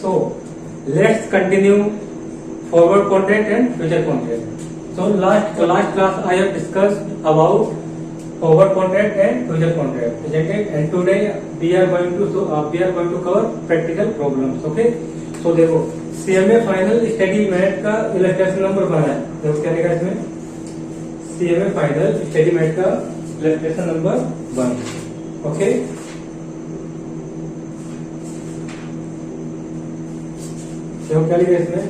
So let's continue forward contract and future contract. So last class I have discussed about forward contract and future contract, isn't it? And today we are going to cover practical problems. Okay. So देखो CMA final study math का illustration number 1 है. देखो क्या लिखा है इसमें, CMA final study math का illustration number 1. Okay. देखो क्या लिखा है इसमें,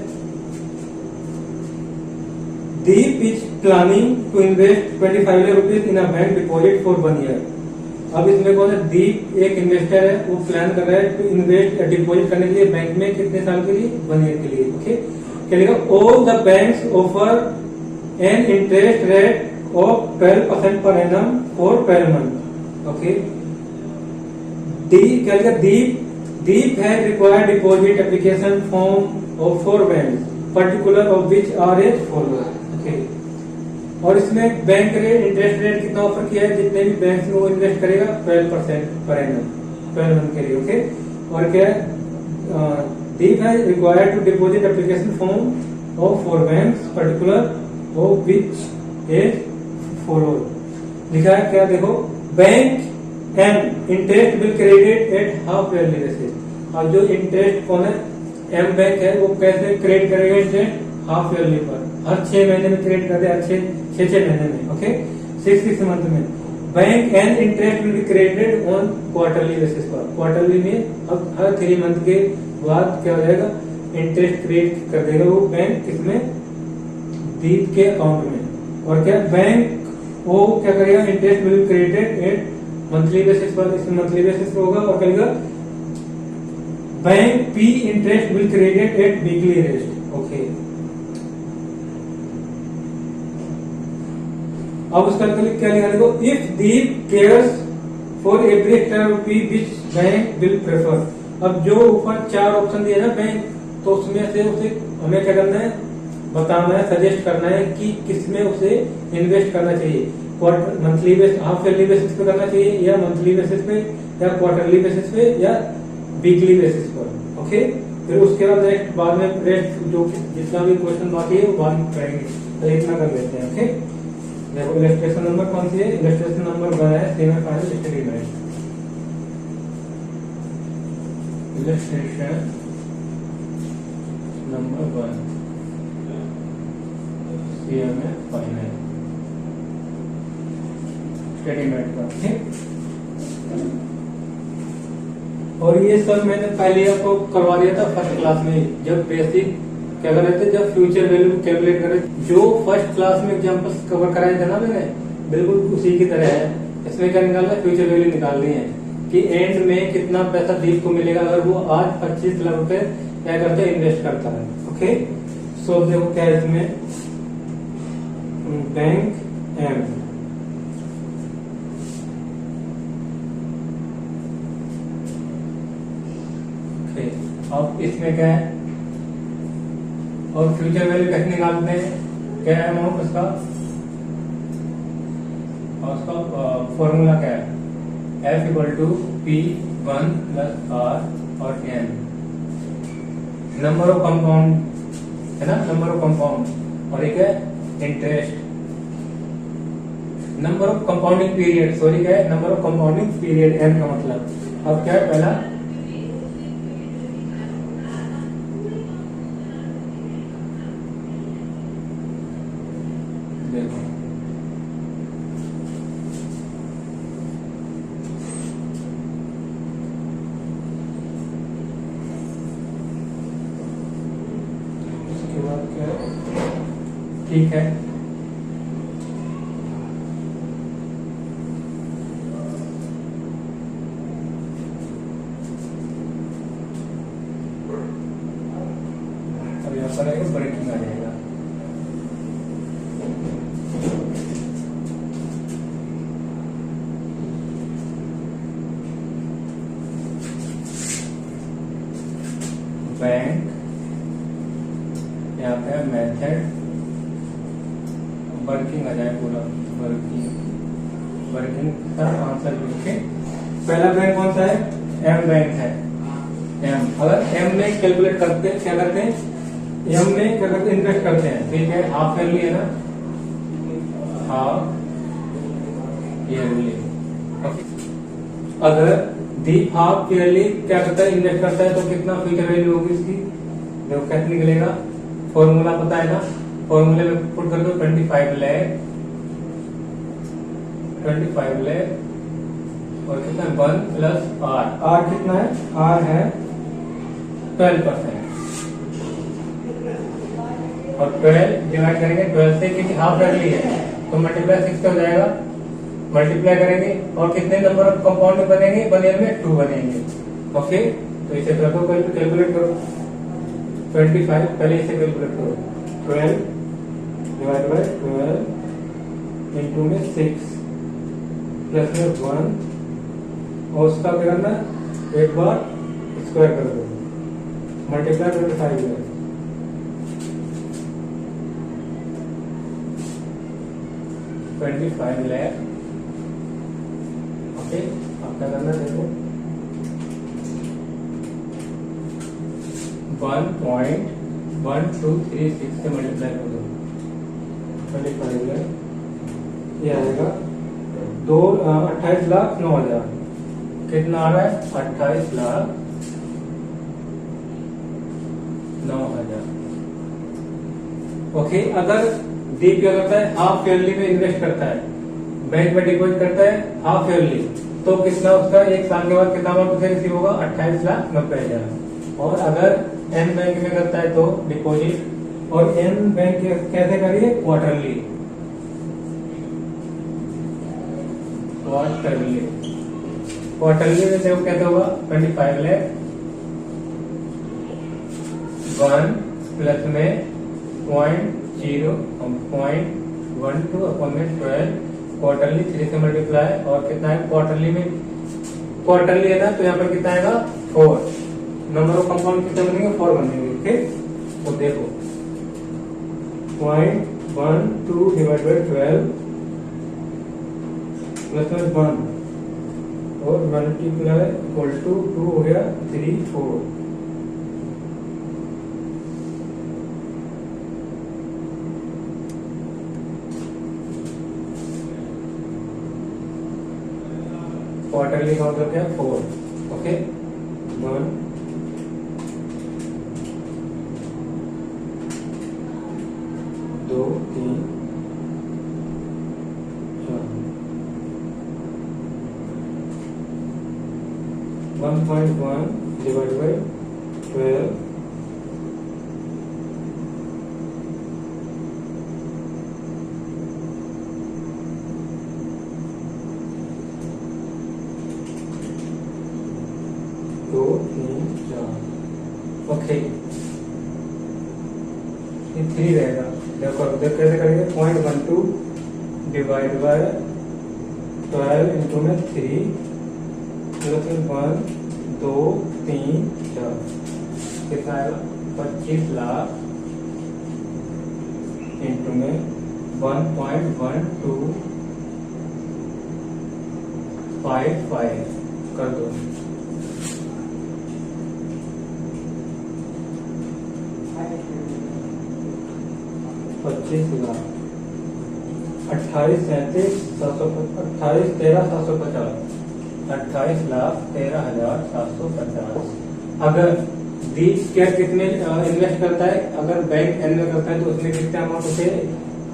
Deep is planning to invest 25 lakh rupees in a bank deposit for 1 year. अब इसमें कौन है, दीप एक इन्वेस्टर है, वो प्लान कर रहा है टू इन्वेस्ट डिपॉजिट करने के लिए बैंक में कितने साल के लिए, 1 ईयर के लिए. ओके. क्या लिखा, all the banks offer an interest rate of 12% per annum for 12 month. Okay. क्या लिखा, Deep has required deposit application form of 4 banks particular of which are as follower. और इसमें बैंक रेट इंटरेस्ट रेट कितना offer किया है, जितने भी bank में वो इन्वेस्ट करेगा 12% पर एनम 12 मंथ के लिए. ओके. और क्या है, दीप है required to deposit application form of 4 banks particular of which as follow. लिखा है क्या, देखो, bank N interest will credit at half yearly basis. अब जो इंटरेस्ट कौन है, एम बैंक है, वो कैसे क्रेडिट करेगा इंटरेस्ट, हाफ ईयरली पर, हर 6 महीने में क्रेडिट कर दे, हर 6 महीने में. ओके. 6 मंथ में. Bank N interest will be credited on quarterly basis पर. क्वार्टरली में अब हर 3 मंथ के बाद क्या हो जाएगा, इंटरेस्ट क्रेडिट कर देगा वो बैंक किसमें, दीप के अकाउंट में. और क्या, बैंक वो क्या करेगा, interest will be credited at monthly basis पर, इसमें मंथली बेसिस पर होगा. और करेगा bank P interest will credit at weekly rate. Okay. अब उसका क्या लिखा, देखो, if Deep cares for every extra rupee which bank will prefer. अब जो ऊपर 4 ऑप्शन दिए ना बैंक, तो उसमें से उसे हमें क्या करना है, बताना है, सजेस्ट करना है कि किसमें उसे इन्वेस्ट करना चाहिए. Monthly basis, half yearly basis पे करना चाहिए, या मंथली बेसिस पे, या क्वार्टरली बेसिस पे, या वीकली बेसिस पर. ओके. फिर उसके बाद नेक्स्ट बाद में रेस्ट जो जितना भी क्वेश्चन बाकी है वो बाद में करेंगे. तो इतना कर लेते हैं. ओके. देखो इलस्ट्रेशन नंबर कौन सी है, इलस्ट्रेशन नंबर 1 है CMA final study math. Illustration number 1 CMA final study math का. ठीक. और ये सब मैंने पहले आपको करवा दिया था फर्स्ट क्लास में, जब बेसिक क्या कर रहे थे, जब फ्यूचर वैल्यू कैलकुलेट कर रहे थे, जो फर्स्ट क्लास में एग्जाम्पल्स कवर कराए थे ना मैंने, बिल्कुल उसी की तरह है. इसमें क्या निकालना है, फ्यूचर वैल्यू निकालनी है कि एंड में कितना पैसा दीप को मिलेगा अगर वो आज 25 लाख रुपए क्या करता है, इन्वेस्ट करता है. ओके. सो देखो क्या है इसमें, बैंक एम, अब इसमें क्या है, और फ्यूचर वैल्यू कैसे निकालते हैं, क्या है अमाउंट उसका, और उसका फॉर्मूला क्या है, F = P1 + R और N, नंबर ऑफ कंपाउंड है ना, नंबर ऑफ कंपाउंड. और एक है interest, number of compounding period, sorry क्या है, number of compounding period, N का मतलब. अब क्या है, पहला ठीक है. अब यहाँ पर आएगा ब्रेकिंग आ जाएगा. बैंक, यहाँ पे मेथड, वर्किंग आ जाए पूरा, वर्किंग का आंसर लिखे. पहला बैंक कौन सा है, एम बैंक है. एम। अगर एम में कैलकुलेट करते हैं, क्या करते हैं, एम में क्या करते हैं, इन्वेस्ट करते हैं, ठीक है, हाफ ईयरली है ना, हाफ ईयरली। ओके, अगर दीप हाफ ईयरली क्या करता है, इन्वेस्ट करता है, तो कितना फ्यूचर वैल्यू होगी इसकी, देखो कैसे निकलेगा, फॉर्मूला पता है ना, फॉर्मूले में पुट कर दो 25 लाख और कितना 1 प्लस आर, आर कितना है, आर है 12% और 12 डिवाइड करेंगे 12 से, क्योंकि हाफ ईयरली है तो मल्टीप्लाई 6 हो जाएगा, मल्टीप्लाई करेंगे और कितने नंबर ऑफ कंपाउंड बनेंगे, 1 ईयर में 2 बनेंगे। ओके, तो इसे रखो, कैलकुलेट करो 25, पहले इसे कैलकुलेट करो, 12 डिवाइड बाय 12 इंटू में 6 प्लस में 1 और उसका क्या करना, एक बार स्क्वायर कर दो, मल्टीप्लाई 25 है, $25 लाख। ओके, अब क्या करना, देखो 1.1236 से मल्टीप्लाई कर दो, 25 लाख, ये आएगा 28,09,000, कितना आ रहा है, 28,09,000। ओके, अगर दीप क्या करता है, हाफ ईयरली में इन्वेस्ट करता है, बैंक में डिपॉजिट करता है हाफ ईयरली, तो कितना उसका एक साल के बाद कितना अमाउंट उसे रिसीव होगा, 28,90,000। और अगर एन बैंक में करता है तो डिपॉजिट, और एन बैंक कैसे करिए, क्वार्टरली में देखो कैसे होगा, 25 लाख 1 प्लस में 0.12 अपॉन में 12 क्वार्टरली 3 से मल्टीप्लाई, और कितना है क्वार्टरली में, क्वार्टरली है ना, तो यहाँ पर कितना आएगा 4, नंबर ऑफ कंपाउंड कितने बनेंगे, 4 बनेंगे। ठीक, तो देखो 0.12 डिवाइड बाई 12 प्लस में 1 और मल्टीप्लाई इक्वल टू 2 हो गया 3 4, क्वार्टरली का मतलब क्या, 4। Okay, 1 2 3 4, 1.1 divide by 12 2 3 4। ओके, ये 3 रहेगा, देखो कैसे करेंगे, 0.12 डिवाइड बाय 12 इंटू में 3 प्लस 1 2 3 4, कितना आएगा, 25 लाख इंटू में 1.1255 कर दो, 25 लाख 28,13,750। अगर दीप केयर कितने इन्वेस्ट करता है, अगर बैंक एंड में करता है तो उसमें कितना अमाउंट उसे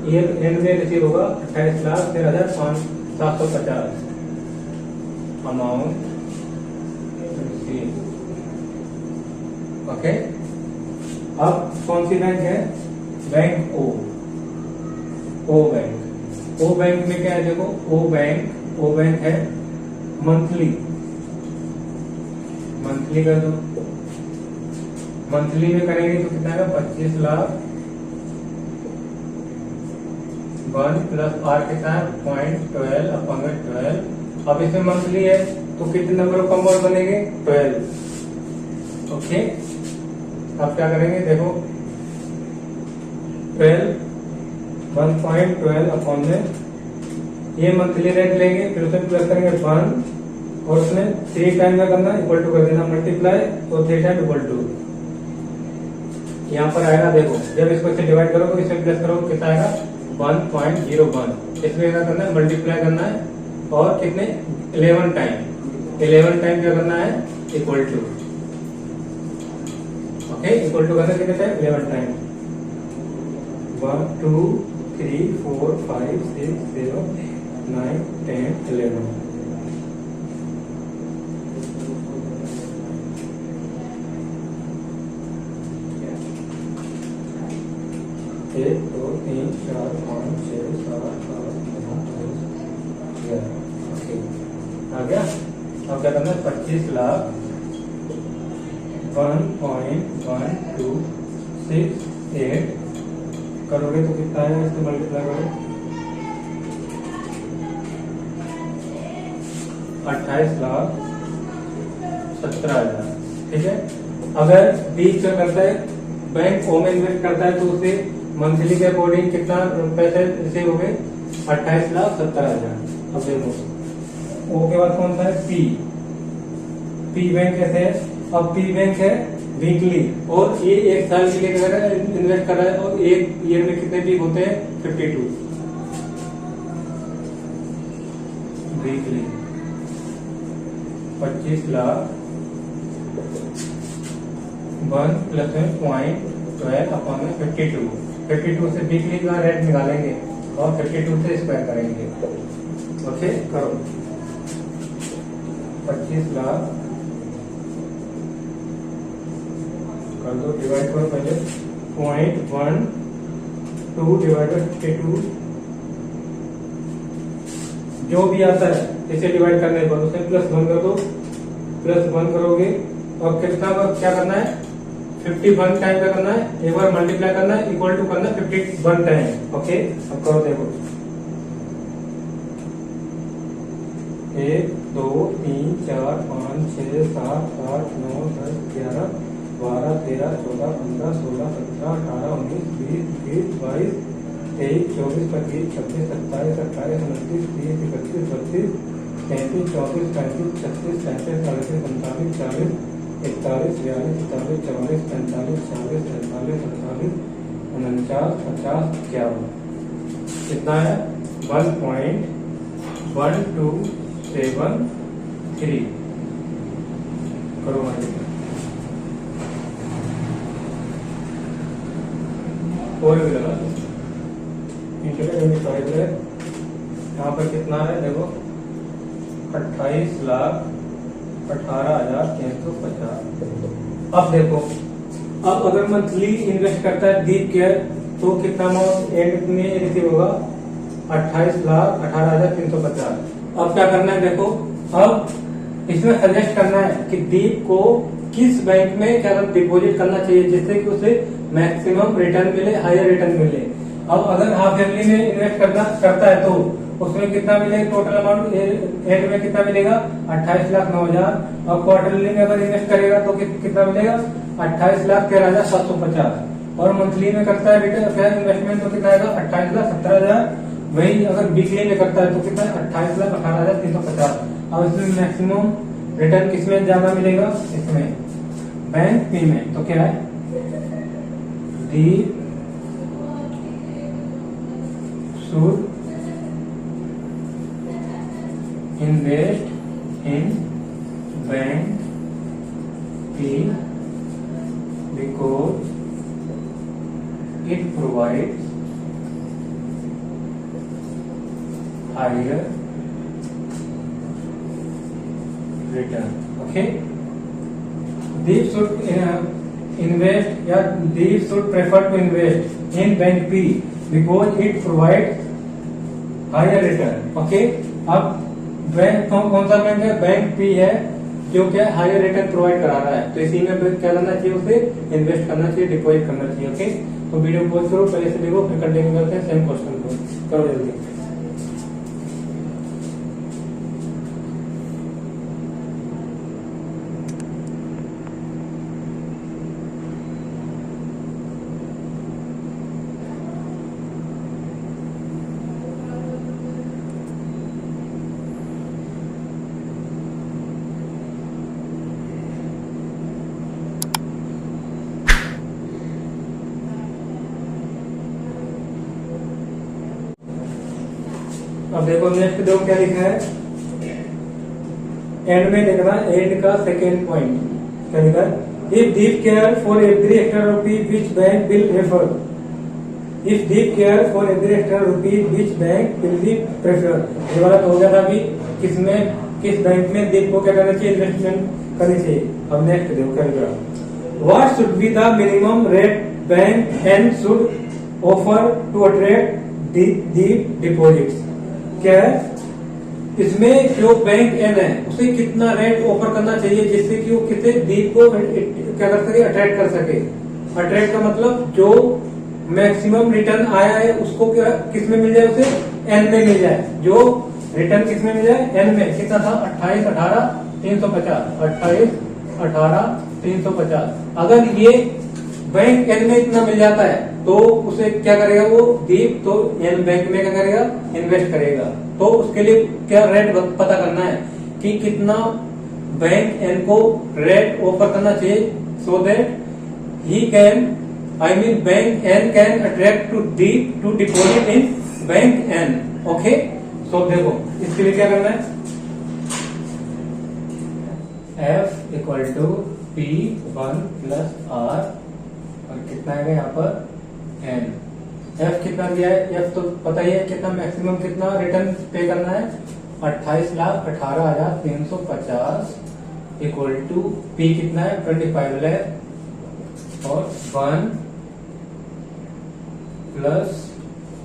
ईयर एंड में रिसीव होगा, 28,13,750 अमाउंट रिसीव। ओके, अब कौन सी बैंक है, बैंक ओ बैंक। ओ बैंक में क्या है, देखो ओ बैंक है मंथली कर दो, मंथली में करेंगे तो कितना है, 25 लाख 1 प्लस आर कितना है 0.12 अपॉन 12। अब इसमें मंथली है तो कितने नंबर ऑफ कंपाउंड बनेंगे, 12। ओके, अब क्या करेंगे, देखो 1.12 अपॉन में ये मंथली रेट लेंगे, फिर उसमें प्लस करेंगे 1 और उसमें 3 टाइम क्या करना, इक्वल टू कर देना, मल्टीप्लाई और 3 टाइम इक्वल टू। यहाँ पर आएगा, देखो जब इसको इससे डिवाइड करोगे, इसमें प्लस करोगे, कितना आएगा 1.01। इसमें क्या करना है, मल्टीप्लाई करना है और कितने 11 टाइम क्या करना है, equal to. Okay, equal to करना कितने टाइम, 11 टाइम। 1 2 3 4 5 6 7 9 10 11। एक 2 3 4 5 6 7 8 9 10 11। ओके, आ गया। अब क्या करना है, 25 लाख 1.1268 करोगे तो कितना आएगा, इसको मल्टीप्लाई करो, 28,17,000। ठीक है। अगर बी क्या करता है, बैंक ओ में इन्वेस्ट करता है, तो उसे मंथली के अकॉर्डिंग कितना पैसे रिसीव हो गए, 28,17,000। अब देखो ओ के बाद कौन सा है, पी। पी बैंक कैसे है, अब पी बैंक है वीकली, और ये 1 साल के लिए इन्वेस्ट कर रहा है, और एक ईयर में कितने वीक होते हैं, 52 वीकली। 25 लाख 1 प्लस में 0.12 अपॉन में 52 से वीकली का रेट निकालेंगे और 52 से स्क्वायर करेंगे। ओके, करो 25 लाख कर दो, डिवाइड करो पहले, 0.12 डिवाइड बाई 52, जो भी आता है इसे डिवाइड करने पर उसे +1 कर दो, +1 करोगे और कितना क्या करना है, 51 टाइम क्या करना है, एक बार मल्टीप्लाई करना है, इक्वल टू करना है 51 टाइम। ओके, अब करो, देखो 1 2 3 4 5 6 7 8 9 10 11 12 13 14 15 16 17 18 19 20 21 22 23 24 25 26 27 28 29 30 31 32 33 34 35 36 37 38 39 40 41 42 43 44 45 46 47 48 49 50 51। कितना है, 1.1273। करो मल्टीप्लाई, और भी लगा दो, यहाँ पर कितना है, देखो 28,18,350। अब देखो, अब अगर मंथली इन्वेस्ट करता है दीप केयर, तो कितना अमाउंट एंड में रिसीव होगा, 28,18,350। अब क्या करना है, देखो अब इसमें सजेस्ट करना है कि दीप को किस बैंक में क्या डिपॉजिट करना चाहिए, जिससे कि उसे मैक्सिमम रिटर्न मिले, हायर रिटर्न मिले। अब अगर हाफ फैमिली में इन्वेस्ट करता है, तो उसमें कितना मिलेगा, टोटल अमाउंट एंड में कितना मिलेगा, 28,09,000। और क्वार्टरली में अगर इन्वेस्ट करेगा तो कितना मिलेगा, 28,13,750। और मंथली में करता है रिटर्न इन्वेस्टमेंट तो कितना आएगा, 28,17,000। वही अगर वीकली में करता है तो कितना, 28,18,350। अब इसमें मैक्सिमम रिटर्न किसमें ज्यादा मिलेगा, इसमें बैंक पी में। तो क्या है, दी should invest in bank P because it provides higher return. Okay, these should invest, या these should prefer to invest in bank P because it provides higher return. Okay, अब बैंक कौन सा bank है, bank P है, जो क्या higher return provide करा रहा है, तो इसी में क्या करना चाहिए, उसे इन्वेस्ट करना चाहिए, डिपॉजिट करना चाहिए। ओके, तो वीडियो पॉज करो, पहले से देखो, फिर कंटिन्यू करते हैं सेम क्वेश्चन को। करो जल्दी। अब देखो नेक्स्ट देखो क्या लिखा है, एंड में लिखना, एंड का सेकेंड पॉइंट क्या लिखा है, if Deep care for every extra rupee which bank will refer, if Deep care for every extra rupee which bank will be prefer. ये वाला तो हो गया था अभी, किस बैंक में दीप को क्या करना चाहिए, इन्वेस्टमेंट करनी चाहिए। अब नेक्स्ट देखो क्या लिखा है, what should be the minimum rate bank N should offer to attract the deposits. क्या है इसमें, जो बैंक एन है उसे कितना रेट ऑफर करना चाहिए जिससे कि वो किसी दीप को क्या कर सके, अट्रैक्ट कर सके। अट्रैक्ट का मतलब जो मैक्सिमम रिटर्न आया है उसको क्या किस में मिल जाए, उसे एन में मिल जाए। जो रिटर्न किस में मिल जाए, एन में। कितना था, 28, 18, 350, 28, 18, 350। अगर ये बैंक एन में इतना मिल जाता है तो उसे क्या करेगा वो दीप, तो एन बैंक में क्या करेगा, इन्वेस्ट करेगा। तो उसके लिए क्या रेट पता करना है कि कितना बैंक एन को रेट ऑफर करना चाहिए, so that he can, I mean bank N can attract to Deep to deposit in bank N. Okay, so देखो इसके लिए क्या करना है, F equal to P1 plus R और कितना आएगा यहाँ पर N। F कितना दिया है, F तो पता ही है कितना, मैक्सिमम कितना रिटर्न पे करना है, 28,18,350 इक्वल टू P कितना है, 25 लाख और 1 प्लस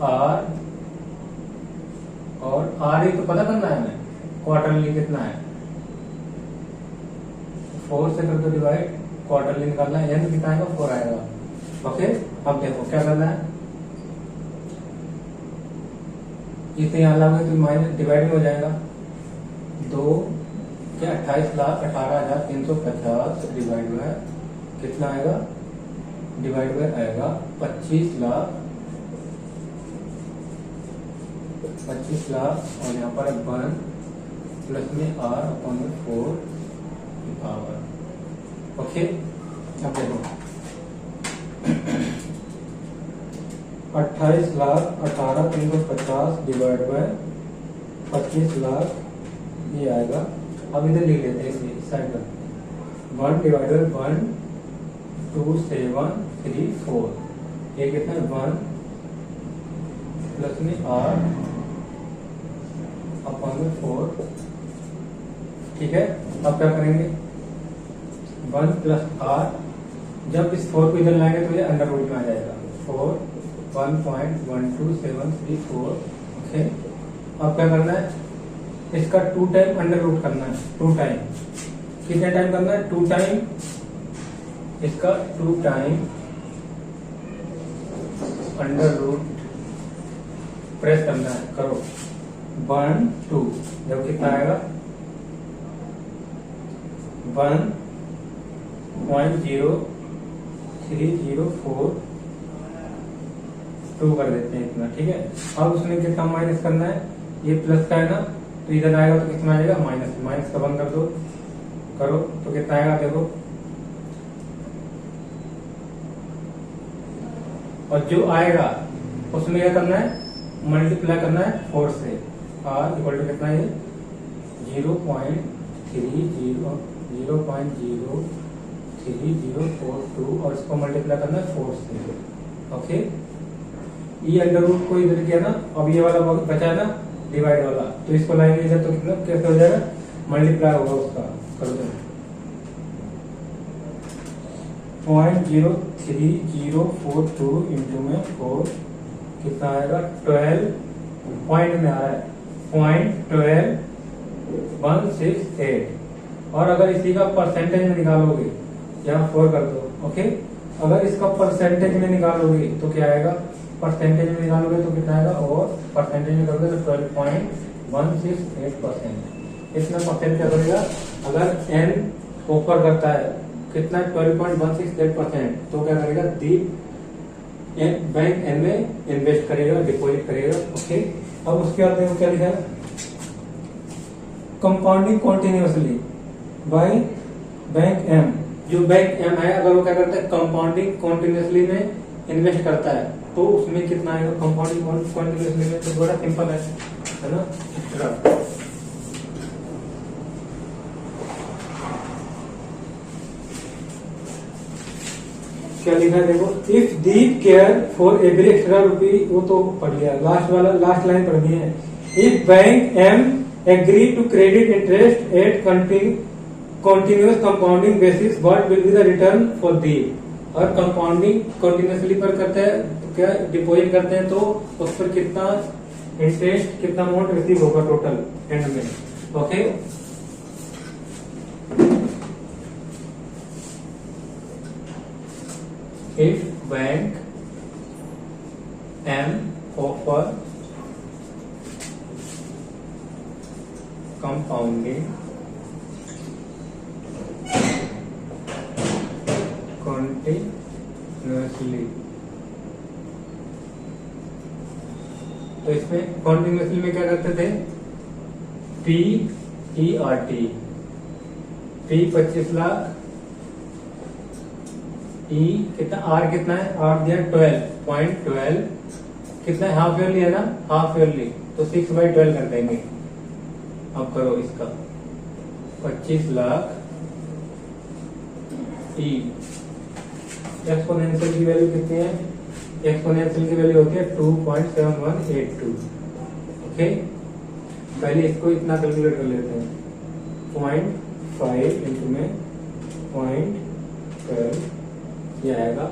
R, और R ही तो पता करना है हमें, क्वार्टरली कितना है, 4 से कर दो डिवाइड, क्वार्टरली निकालना है, N कितना आएगा, 4 आएगा। ओके, अब देखो क्या करना है, इसे यहाँ लाओगे तो माइनस डिवाइड हो जाएगा, 2 क्या 28,18,350 डिवाइड है कितना आएगा, डिवाइड बाय आएगा 25 लाख और यहाँ पर 1 प्लस में R अपॉन 4 की पावर। ओके, अब देखो 28,18,350 डिवाइड बाय 25 लाख, ये आएगा। अब इधर लिख लेते हैं इसी साइड पर, 1 डिवाइड बाय 1 2 7 3 4, ये कितना है 1 प्लस में R अपॉन 4। ठीक है, अब क्या करेंगे, 1 प्लस R, जब इस 4 को इधर लाएंगे तो ये अंडर रूट में आ जाएगा, 4 1.12734। ओके, अब क्या करना है, इसका 2 टाइम अंडर रूट करना है, 2 टाइम, कितने टाइम करना है, 2 टाइम, इसका 2 टाइम अंडर रूट प्रेस करना है, करो 1 2, जब कितना आएगा 1.0304 कर देते हैं इतना। ठीक है, अब उसमें कितना माइनस करना है, ये प्लस का है ना, तो इधर आएगा तो कितना आएगा माइनस, माइनस का बंद कर दो, करो तो कितना आएगा देखो, और जो आएगा उसमें क्या करना है, मल्टीप्लाई करना है 4 से। R इक्वल टू कितना है, 0.03042 और इसको मल्टीप्लाई करना है 4 से। ओके, ये अंडर रूट को इधर किया ना, अब ये वाला बचा है ना डिवाइड वाला, तो इसको लाएंगे इधर तो कितना कैसे हो जाएगा, मल्टीप्लाई होगा उसका, कर दो 0.03042 इंटू में 4 कितना आएगा, 12 पॉइंट में आ रहा है 0.12168। और अगर इसी का परसेंटेज में निकालोगे, यहाँ 4 कर दो। ओके, अगर इसका परसेंटेज में निकालोगे तो क्या आएगा, परसेंटेज में निकालोगे तो कितना आएगा, और परसेंटेज में करोगे तो 12.168%। इतना परसेंट क्या करेगा, अगर n ऑफर करता है कितना 12.168%, तो क्या करेगा, दीप बैंक एन में इन्वेस्ट करेगा, डिपॉजिट करेगा। ओके, अब उसके बाद देखो क्या लिखा है, compounding continuously by bank M. जो बैंक एम है अगर वो क्या करता है, कंपाउंडिंग कॉन्टिन्यूसली में इन्वेस्ट करता है तो उसमें कितना आएगा कंपाउंडिंग कॉन्टिन्यूअसली में? तो बड़ा सिंपल है ना। क्या लिखा है देखो, if Deep care for every extra rupee, वो तो पढ़ लिया, लास्ट लाइन पढ़नी है। If bank M agree to credit interest at continuous compounding basis, what will be the return for Deep? और कंपाउंडिंग कंटिन्यूअसली पर करते हैं तो क्या डिपॉजिट करते हैं, तो उस पर कितना इंटरेस्ट, कितना अमाउंट रिसीव होगा टोटल एंड में। Okay, if bank M offer compounding continuously, तो इसमें continuously में क्या करते थे, PERT, P 25 लाख, E कितना, R कितना है, R दिया 12.12, कितना है, हाफ ईयरली है ना, हाफ ईयरली, तो 6/12 कर देंगे। अब करो इसका 25 लाख E, एक्सपोनेंशियल की वैल्यू कितनी है, एक्सपोनेंशियल की वैल्यू होती है 2.7182। ओके, पहले इसको इतना कैलकुलेट कर लेते हैं, 0.5 इंटू में 0.12, ये आएगा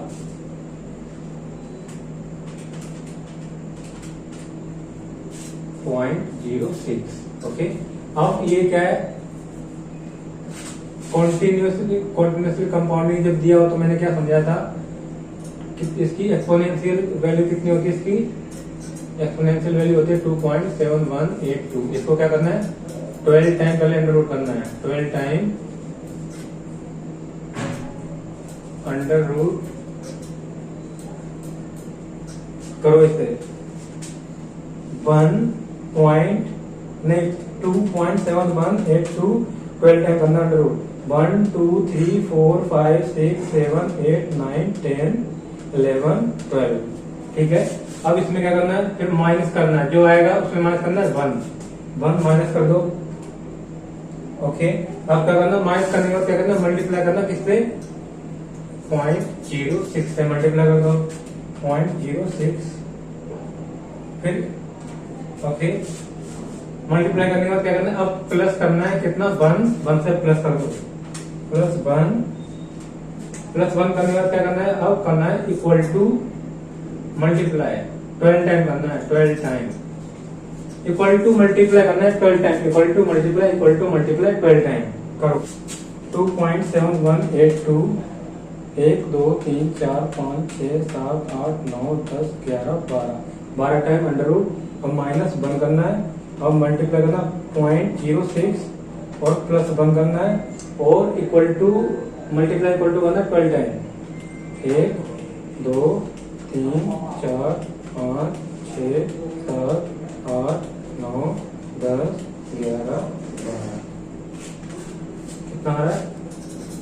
0.06। ओके, अब ये क्या है, कॉन्टिन्यूसली कंपाउंडिंग जब दिया हो तो मैंने क्या समझा था कि इसकी एक्सपोनेंशियल वैल्यू कितनी होती है, इसकी एक्सपोनेंशियल वैल्यू होती है 2.7182। इसको क्या करना है, 12 टाइम पहले अंडर रूट करना है, 12 टाइम अंडर रूट करो इसे 2.7182, 12 टाइम करना अंडर रूट, 1 2 3 4 5 6 7 8 9 10 11 12। ठीक है, अब इसमें क्या करना है, फिर माइनस करना है, जो आएगा उसमें माइनस करना है 1 माइनस कर दो। ओके, अब क्या करना, माइनस करने के बाद क्या करना, मल्टीप्लाई करना किससे, 0.06 से मल्टीप्लाई कर दो, 0.06, फिर ओके, मल्टीप्लाई करने के बाद क्या करना है, अब प्लस करना है, कितना, 1 से प्लस कर दो, +1 करने के बाद क्या करना है, अब करना है इक्वल टू मल्टीप्लाई 12 टाइम करना है, 12 टाइम इक्वल टू मल्टीप्लाई करना है, 12 time equal to multiply 12 time करो। 2.7182, 1 2 3 4 5 6 7 8 9 10 11 12 टाइम अंडर रूट, अब माइनस 1 करना है, अब मल्टीप्लाई करना 0.06 और प्लस 1 करना है, और equal to multiply equal to करना है 12 टाइम, 1 2 3 4 5 6 7 8 9 10 11 12, कितना आ रहा है,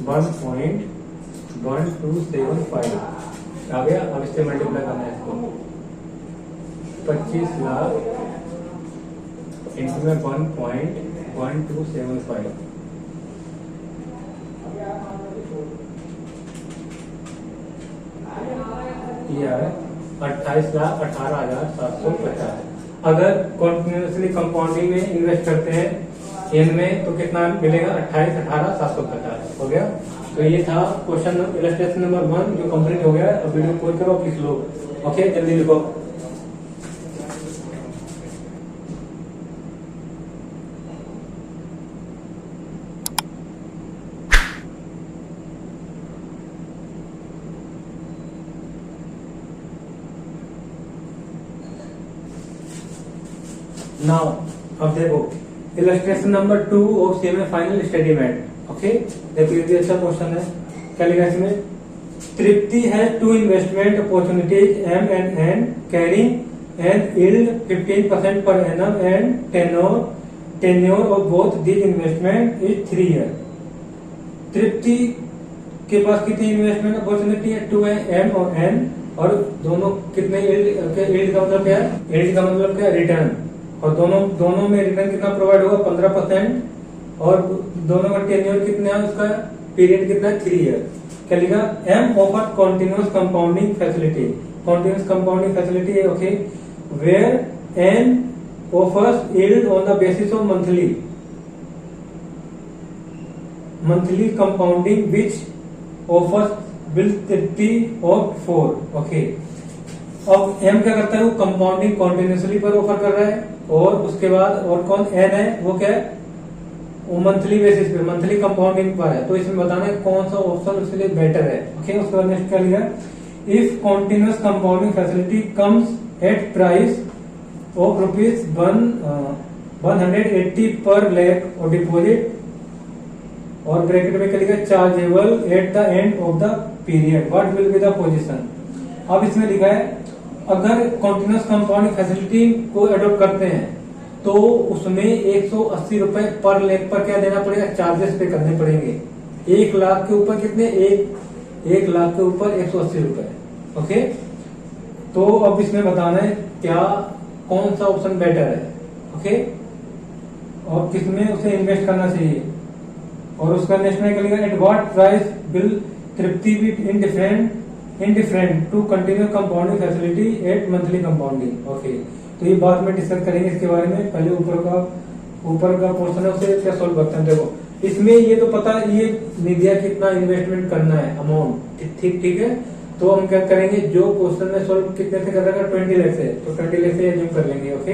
1.1275 आ गया। अब इससे मल्टीप्लाई करना है इसको, 25 लाख इंटू में 1.1275, ये आ रहा है 28,18,750। अगर कॉन्टिन्यूसली कंपाउंडिंग में इन्वेस्ट करते हैं इनमें तो कितना मिलेगा, 28,18,750 हो गया। तो ये था क्वेश्चन इलस्ट्रेशन नंबर 1 जो कंप्लीट हो गया। अब वीडियो पॉज करो, लिख लो। ओके, जल्दी लिखो। नाउ अब देखो illustration number 2 of semi final study mate. Okay, देखो ये भी अच्छा क्वेश्चन है। क्या लिखा है इसमें, Tripti has 2 investment opportunities M and N carrying an yield 15% per annum and tenure of both these investment is 3 years। तृप्ति के पास कितनी इन्वेस्टमेंट अपॉर्चुनिटी है, 2 है, M और N और दोनों कितने यील्ड का मतलब क्या है, यील्ड का मतलब क्या है, रिटर्न। और दोनों में रिटर्न कितना प्रोवाइड होगा, 15%। और दोनों का टेन्योर कितना है, उसका पीरियड कितना है, 3 ईयर। क्या लिखा, M offer continuous compounding facility, continuous compounding facility, okay, where N offers yield on the basis of monthly compounding which offers bill 30 of 4, okay. अब एम क्या करता है, वो कंपाउंडिंग कॉन्टिन्यूसली पर ऑफर कर रहा है, और उसके बाद और कौन, एन है, वो क्या है, वो मंथली बेसिस पे, मंथली कंपाउंडिंग पर है। तो इसमें बताना है कौन सा ऑप्शन उसके लिए बेटर है, ओके। उसके बाद नेक्स्ट क्या लिखा है, if continuous compounding facility comes at price of ₹180 पर लैख और डिपॉजिट, और ब्रैकेट में क्या लिखा है, chargeable at the end of the period, what will be the position. अब इसमें लिखा है अगर कॉन्टिन्यूस कंपाउंडिंग फैसिलिटी को एडॉप्ट करते हैं तो उसमें 180 रुपए पर लेख पर क्या देना पड़ेगा, चार्जेस पे करने पड़ेंगे। 1 लाख के ऊपर कितने, 1 लाख के ऊपर 180 रुपए, ओके। तो अब इसमें बताना है क्या, कौन सा ऑप्शन बेटर है, ओके, और किसमें उसे इन्वेस्ट करना चाहिए। और उसका नेक्स्ट में क्या लिखा, at what price will Tripti be indifferent to continue compounding facility at monthly compounding, okay. तो ये बाद में डिस्कस करेंगे इसके बारे में, पहले ऊपर का पोर्शन है उसे क्या सोल्व करते हैं। देखो इसमें ये तो पता, ये निधिया कितना इन्वेस्टमेंट करना है, अमाउंट, ठीक है। तो हम क्या करेंगे, जो क्वेश्चन में सोल्व कितने से कर रहा है, 20 लाख से, तो 20 लाख से एज्यूम कर लेंगे, ओके।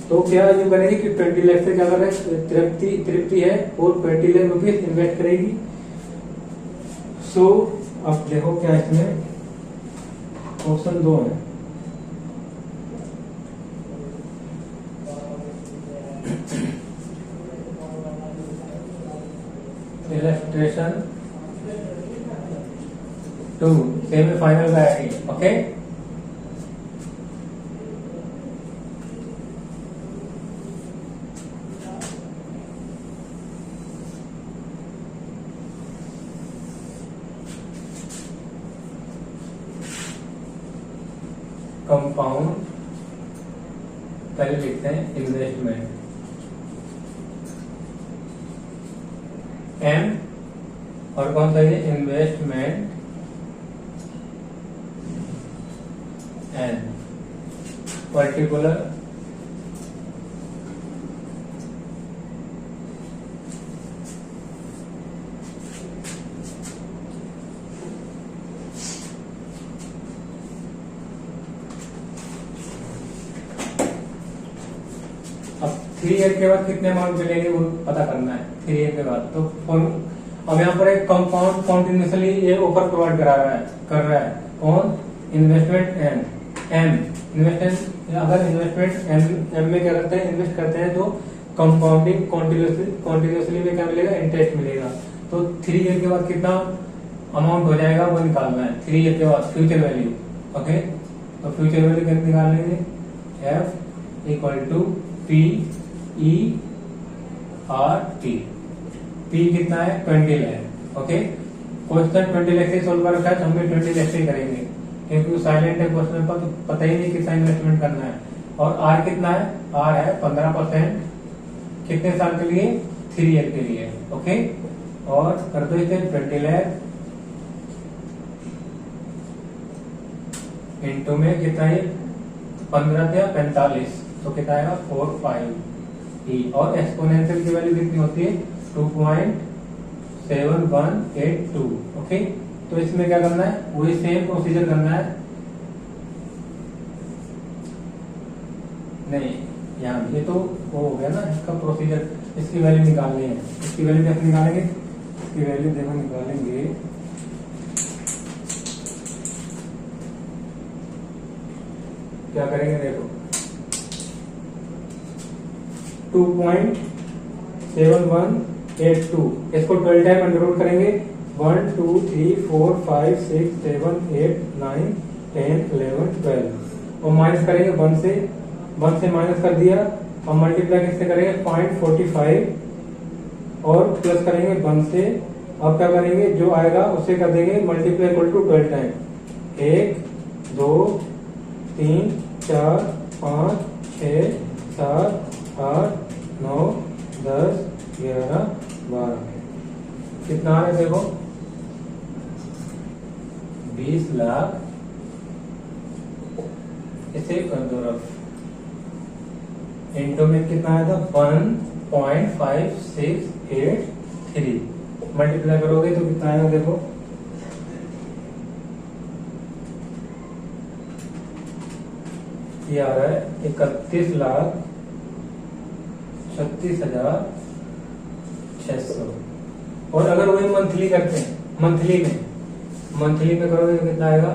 तो क्या एज्यूम करेंगे कि 20 लाख से क्या कर रहे हैं, तृप्ति है और 20 लाख रुपीज इन्वेस्ट करेगी। सो अब देखो क्या इसमें ऑप्शन 2 है, illustration 2 semifinal batting, okay. Compound पहले लिखते हैं इन्वेस्टमेंट, एम, और कौन सा है, इन्वेस्टमेंट, एन, पर्टिकुलर अब 3 ईयर के बाद कितने अमाउंट मिलेंगे वो पता करना है, 3 ईयर के बाद। तो अब यहाँ पर एक कंपाउंड कॉन्टिन्यूसली ये ऑफर प्रोवाइड कर रहा है कौन, इन्वेस्टमेंट एम, इन्वेस्टमेंट, अगर इन्वेस्टमेंट एम में क्या करते हैं, इन्वेस्ट करते हैं तो कंपाउंडिंग कॉन्टिन्यूसली में क्या मिलेगा, इंटरेस्ट मिलेगा। तो 3 ईयर के बाद कितना अमाउंट हो जाएगा वो निकालना है, 3 ईयर के बाद फ्यूचर वैल्यू, ओके। तो फ्यूचर वैल्यू कैसे निकाल लेंगे, F equal to P E R T, P कितना है, 20 लाख, ओके। क्वेश्चन 20 लाख से सोल्व कर रखा है तो हम भी 20 लाख से ही करेंगे, क्योंकि साइलेंट है क्वेश्चन पर, तो पता ही नहीं कितना इन्वेस्टमेंट करना है। और आर कितना है, आर है 15%, कितने साल के लिए, 3 ईयर के लिए, ओके। और कर दो इसे 20 लाख इंटू में कितना है, 15 या 45, तो कितना आएगा 45 ई। और एक्सपोनेंशियल की वैल्यू कितनी होती है, 2.7182, ओके। तो इसमें क्या करना है, वही सेम प्रोसीजर करना है, नहीं यहाँ ये तो वो हो गया ना, इसका प्रोसीजर, इसकी वैल्यू निकालनी है। इसकी वैल्यू कैसे निकालेंगे, इसकी वैल्यू देखो निकालेंगे, क्या करेंगे, देखो 2.7182, इसको 12 टाइम अंडररूट करेंगे, 1 2 3 4 5 6 7 8 9 10 11 12, और माइनस करेंगे 1 से माइनस कर दिया, और मल्टीप्लाई किससे करेंगे 0.45, और प्लस करेंगे 1 से। अब क्या करेंगे, जो आएगा उससे कर देंगे मल्टीप्लाई इक्वल टू 12 टाइम, 1 2 3 4 5 6 7 8 9 10 11 12 कितना आ रहा है देखो 20 लाख। इसे कर दो रफ। इंटू में कितना आया था 1.5683 मल्टीप्लाई करोगे तो कितना आएगा देखो ये आ रहा है 31,36,600। और अगर वही मंथली करते हैं मंथली में करोगे तो कितना आएगा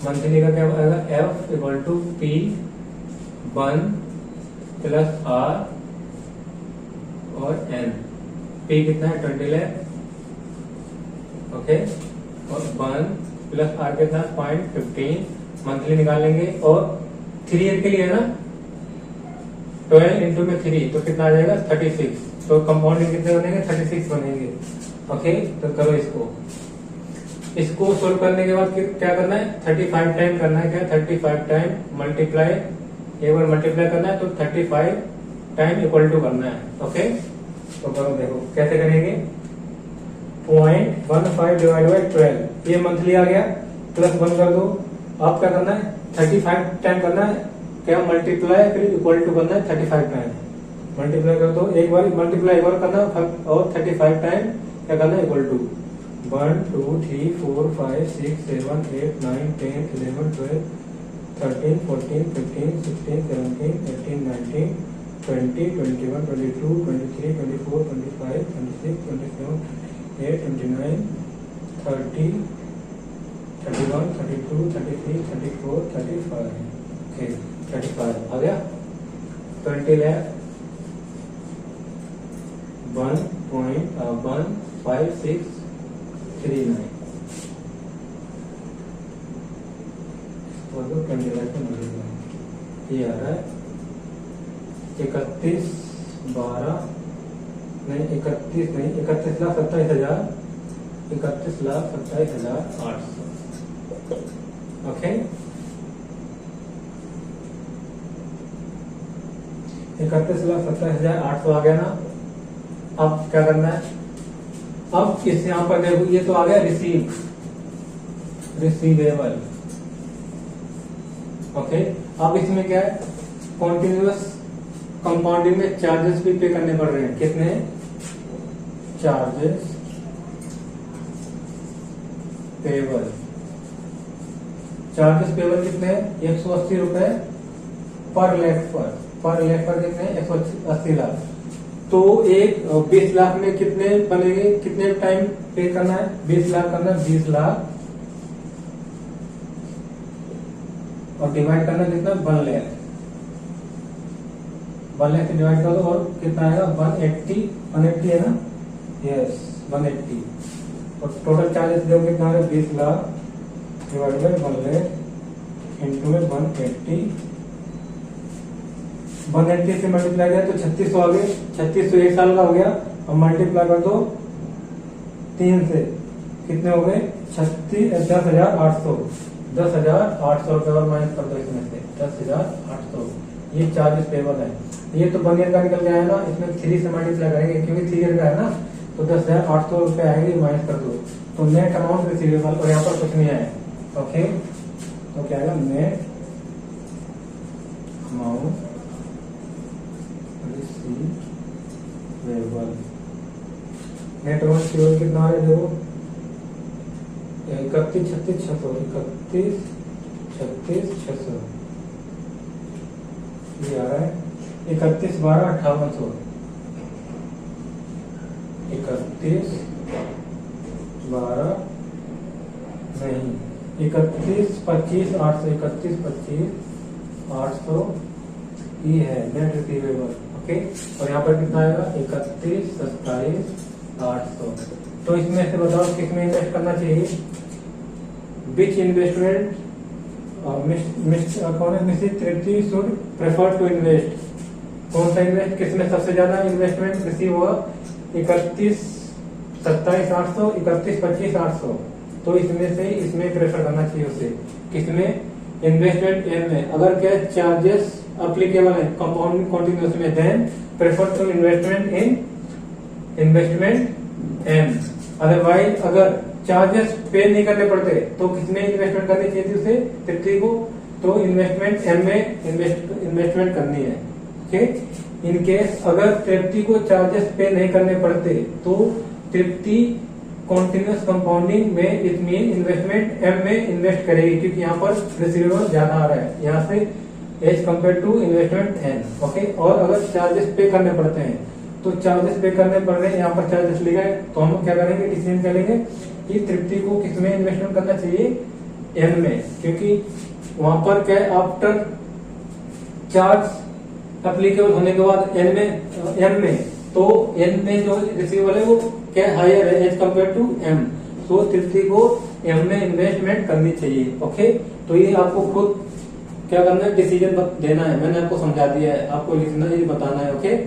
मंथली का क्या आएगा F equal to P 1 plus R और N। P कितना है 20 लाख ओके और 1 प्लस R कितना 0.15 मंथली निकालेंगे और 3 ईयर के लिए है ना 12 इंटू में 3 तो कितना आ जाएगा 36। तो कंपाउंडिंग कितने बनेंगे 36 बनेंगे ओके। तो करो इसको सोल्व करने के बाद क्या करना है 35 टाइम करना है। क्या 35 टाइम मल्टीप्लाई एक बार मल्टीप्लाई करना है तो 35 टाइम इक्वल टू करना है ओके। तो करो देखो कैसे करेंगे 0.15 डिवाइड बाई 12 ये मंथली आ गया प्लस 1 कर दो। आप क्या करना है 35 टाइम करना है क्या मल्टीप्लाई फिर इक्वल टू करना है 35 टाइम मल्टीप्लाई कर दो। एक बार मल्टीप्लाई एक बार करना और 35 टाइम क्या करना है इक्वल टू 1 2 3 4 5 6 7 8 9 10 11 12 13 14 15 16 17 18 19 20 21 22 23 24 25 26 27 8 29 30 31 32 33 34 35 ओके 35 आ गया 20 लाख 1.15639 ये आ रहा है 31,27,800 ओके 31,27,800 आ गया ना। अब क्या करना है अब इस यहां पर देखो ये तो आ गया रिसीवेबल ओके। अब इसमें क्या है कॉन्टिन्यूअस कंपाउंडिंग में चार्जेस भी पे करने पड़ रहे हैं। कितने चार्जेस पेबल कितने हैं 180 रुपए पर लाख कितने 180 लाख। तो एक 20 लाख में कितने बनेंगे कितने टाइम पे करना है 20 लाख करना है 20 लाख और डिवाइड करना कितना 1 लाख से डिवाइड कर दो और कितना आएगा 180 है ना यस 180 और टोटल चार्जेस जो कितना है 20 lakh divide by 1 lakh into में 180 से मल्टीप्लाई किया तो 3600 आ गए 3600 एक साल का हो गया। अब मल्टीप्लाई कर दो 3 से कितने हो गए 10,800 रुपए और माइनस कर दो इसमें से 10,800 ये चार्जेस पेबल है। ये तो 1 ईयर का निकल गया है ना इसमें 3 से मल्टीप्लाई करेंगे क्योंकि 3 ईयर का है ना तो 10,800 रुपए आएंगे माइनस कर दो तो नेट अमाउंट रिसीवेबल और यहाँ पर कुछ नहीं आया ओके। तो क्या आएगा net amount receivable net amount receivable कितना आ रहा है देखो 31,36,600 ये आ रहा है 31,12,5800 31,25,800 ये है नेट रिसीवेबल ओके। और यहाँ पर कितना आएगा 31,27,800। तो इसमें से बताओ किसमें इन्वेस्ट करना चाहिए विच इन्वेस्टमेंट कौन है Mrs Tripti should prefer to invest कौन सा इन्वेस्ट किसमें सबसे ज्यादा इन्वेस्टमेंट रिसीव हुआ 31 27,800, 31, 25, 800। तो इसमें से इसमें प्रेफर करना चाहिए उसे, किसमें, इन्वेस्टमेंट एम में। अगर क्या चार्जेस अप्लीकेबल है कंपाउंडिंग कंटिन्यूअस में, then prefer to investment in investment M. Otherwise अगर चार्जेस पे नहीं करने पड़ते तो किसमें इन्वेस्टमेंट करनी चाहिए थी उसे, तृप्ति को, तो इन्वेस्टमेंट एम में इन्वेस्टमेंट करनी है। ओके, इन केस अगर तृप्ति को चार्जेस पे नहीं करने पड़ते तो तृप्ति कॉन्टिन्यूस कंपाउंडिंग में इट मीन इन्वेस्टमेंट एम में इन्वेस्ट करेगी, क्योंकि यहाँ पर रिसीवेबल ज्यादा आ रहा है यहाँ से as compare to investment N. Okay, और अगर चार्जेस पे करने पड़ते हैं तो चार्जेस पे करने पड़ रहे हैं, यहाँ पर चार्जेस लिखा है, तो हम क्या करेंगे, डिसीजन क्या लेंगे कि तृप्ति को किसमें इन्वेस्टमेंट करना चाहिए, एन में, क्योंकि वहां पर क्या है, आफ्टर चार्ज एप्लीकेबल होने के बाद एन में तो एन में जो रिसीवेबल है वो क्या हायर है एज कम्पेयर टू एम, तो तृप्ति को एम में इन्वेस्टमेंट करनी चाहिए। ओके, तो ये आपको खुद क्या करना है, डिसीजन देना है, मैंने आपको समझा दिया है, आपको लिखना है, ये बताना है। ओके,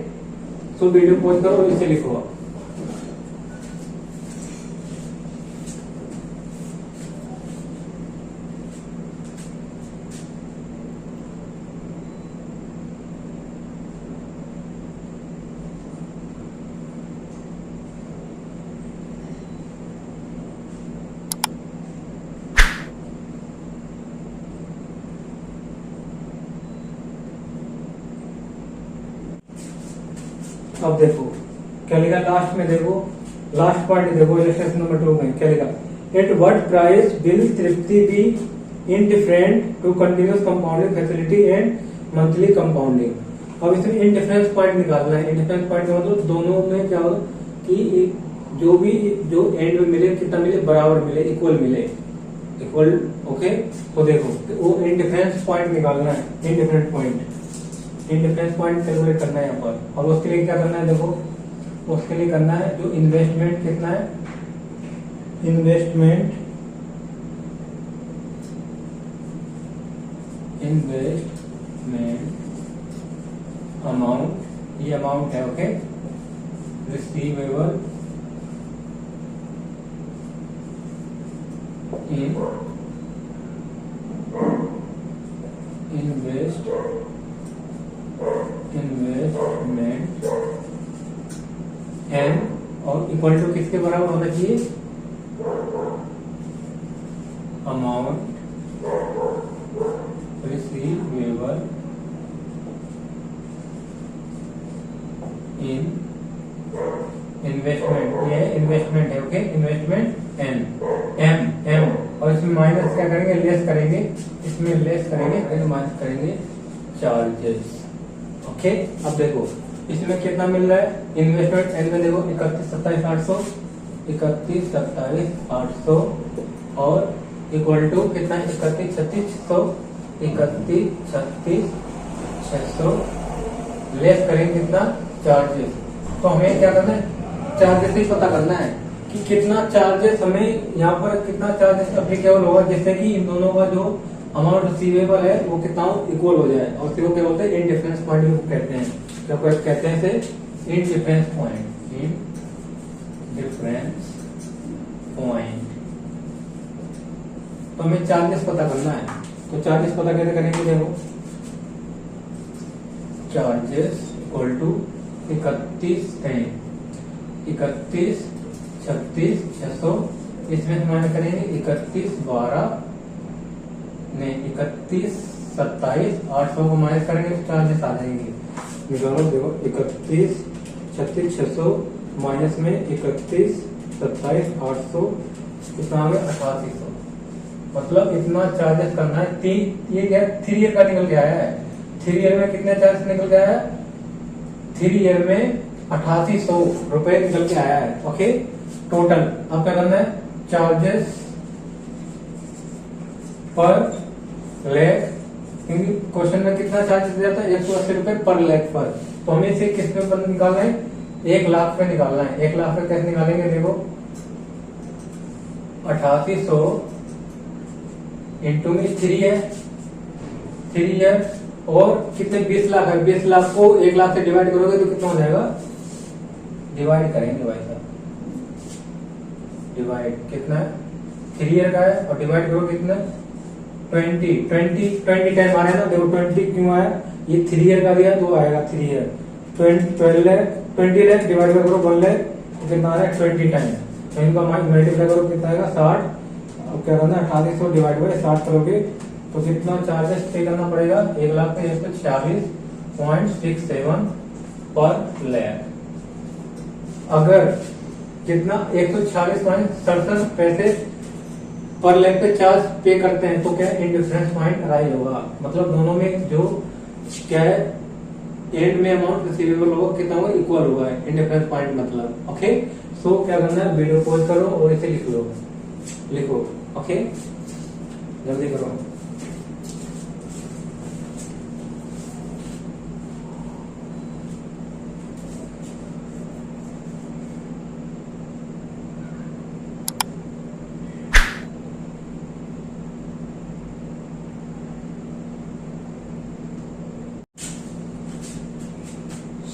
तो वीडियो पॉज करो और इसे लिखो। अब देखो क्या लिखा लास्ट में, देखो लास्ट पार्ट देखो, इलस्ट्रेशन नंबर 2 में क्या लिखा, at what price will Tripti be indifferent to continuous compounding facility and monthly compounding. अब इसमें इनडिफरेंस पॉइंट निकालना है। इनडिफरेंस पॉइंट का मतलब दोनों में क्या होगा कि जो भी जो एंड में मिले कितना मिले, बराबर मिले, इक्वल मिले, इक्वल। ओके, तो देखो वो इनडिफरेंस पॉइंट निकालना है, indifferent point, indifference point calculate करना है यहाँ पर। और उसके लिए क्या करना है, देखो उसके लिए करना है जो इन्वेस्टमेंट कितना है, इन्वेस्टमेंट अमाउंट, ये अमाउंट है। Okay, receivable in investment n, और इक्वल टू किसके बराबर होना चाहिए, अमाउंट रिसीवेबल इन इन्वेस्टमेंट, ये इन्वेस्टमेंट है। ओके, इन्वेस्टमेंट एन, एम, और इसमें माइनस क्या करेंगे, लेस करेंगे, इसमें लेस करेंगे, माइनस करेंगे चार्जेस। ओके, अब देखो इसमें कितना मिल रहा है, इन्वेस्टमेंट एन में देखो 31,27,800, 31,27,800 और इक्वल टू कितना है, 31,36,600, 31,36,600 लेस करेंगे कितना, चार्जेस। तो हमें क्या करना है, चार्जेस ही पता करना है कि कितना चार्जेस हमें यहाँ पर कितना चार्जेस अप्लीकेबल होगा, जिससे कि इन दोनों का जो अमाउंट रिसीवेबल है वो कितना इक्वल हो जाए। और फिर वो क्या बोलते हैं, इनडिफरेंस पॉइंट कहते हैं। क्या कहते हैं इसे, इनडिफरेंस पॉइंट, इनडिफरेंस पॉइंट। तो हमें चार्जेस पता करना है, तो चार्जेस पता कैसे करेंगे, देखो चार्जेस इक्वल टू 31,36,600, इसमें हमारे करेंगे 31,27,800 को माइनस करेंगे तो चार्जेस आ जाएंगे। देखो 31,36,600 माइनस में 31,27,800 कितना आ गया, 8800। मतलब इतना चार्जेस करना है। ये क्या 3 ईयर का निकल के आया है, 3 ईयर में कितने चार्जेस निकल के आया है, 3 ईयर में 8800 रुपए निकल के आया है। ओके, टोटल अब क्या करना है, चार्जेस पर लैख, क्योंकि क्वेश्चन में कितना चार्जेस दिया था, 180 रुपए पर लैख पर। तो हमें इसे किस पे निकालना है, 1 लाख पे निकालना है। 1 लाख पे कैसे निकालेंगे, देखो 8800 इंटू में 3 है, 3 ईयर, और कितने 20 लाख है, 20 लाख को 1 लाख से डिवाइड करोगे तो कितना हो जाएगा, डिवाइड करेंगे भाई साहब, डिवाइड कितना है 3 ईयर का है और डिवाइड करो कितना 20 टाइम आ रहा है ना, देखो 20 क्यों आया, ये 3 ईयर का दिया तो आएगा 3 ईयर 12 लाख 20 लाख डिवाइड करो 1 लाख तो कितना आ रहा है 20 टाइम, तो इनका मल्टीप्लाई करो कितना आएगा 60, अब क्या करना 4800 डिवाइड बाय 60 करोगे तो कितना चार्जेस पे करना पड़ेगा 1,46.67 पर लाख। अगर कितना 146.67 पैसे पर लाख पे चार्ज पे करते हैं तो क्या इंडिफरेंस पॉइंट अराइज होगा, मतलब दोनों में जो क्या है एंड में अमाउंट रिसीवेबल होगा कितना होगा इक्वल होगा, इंडिफरेंस पॉइंट मतलब। ओके, सो क्या करना है वीडियो पॉज करो और इसे लिखो। ओके, जल्दी करो।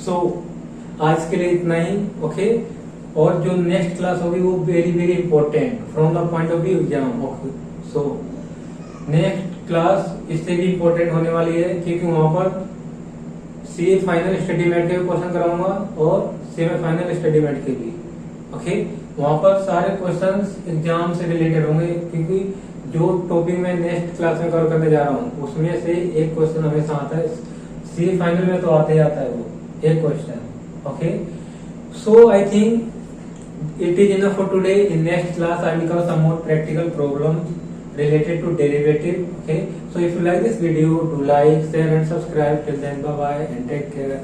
सो आज के लिए इतना ही। ओके, और जो नेक्स्ट क्लास होगी वो very very important from the point of view exam. Okay, so next class इससे भी इंपॉर्टेंट होने वाली है क्योंकि वहां पर सी फाइनल स्टेटमेंट के क्वेश्चन कराऊंगा और सेमी फाइनल स्टेटमेंट के भी। ओके, वहां पर सारे क्वेश्चंस एग्जाम से रिलेटेड होंगे क्योंकि जो टॉपिक मैं नेक्स्ट क्लास में कवर करने जा रहा हूँ उसमें से एक क्वेश्चन हमेशा आता है, सी फाइनल में तो आते ही आता है वो एक question. Okay, so I think it is enough for today. In next class I will cover some more practical problems related to derivative. Okay, so if you like this video, do like, share and subscribe. Till then, bye bye and take care.